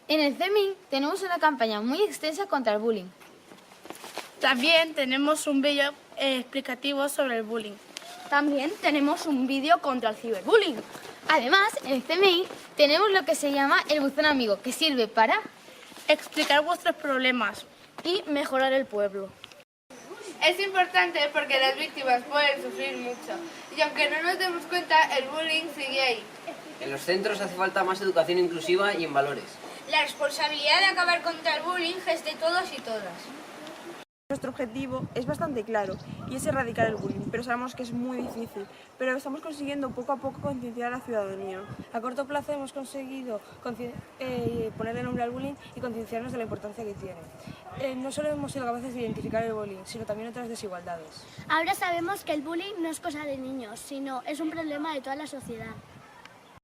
En el CEMIN tenemos una campaña muy extensa contra el bullying. También tenemos un vídeo explicativo sobre el bullying. También tenemos un vídeo contra el ciberbullying. Además, en el CMI tenemos lo que se llama el buzón amigo, que sirve para explicar vuestros problemas y mejorar el pueblo. Es importante porque las víctimas pueden sufrir mucho y aunque no nos demos cuenta, el bullying sigue ahí. En los centros hace falta más educación inclusiva y en valores. La responsabilidad de acabar contra el bullying es de todos y todas. Nuestro objetivo es bastante claro y es erradicar el bullying, pero sabemos que es muy difícil. Pero estamos consiguiendo poco a poco concienciar a la ciudadanía. A corto plazo hemos conseguido ponerle nombre al bullying y concienciarnos de la importancia que tiene. No solo hemos sido capaces de identificar el bullying, sino también otras desigualdades. Ahora sabemos que el bullying no es cosa de niños, sino es un problema de toda la sociedad.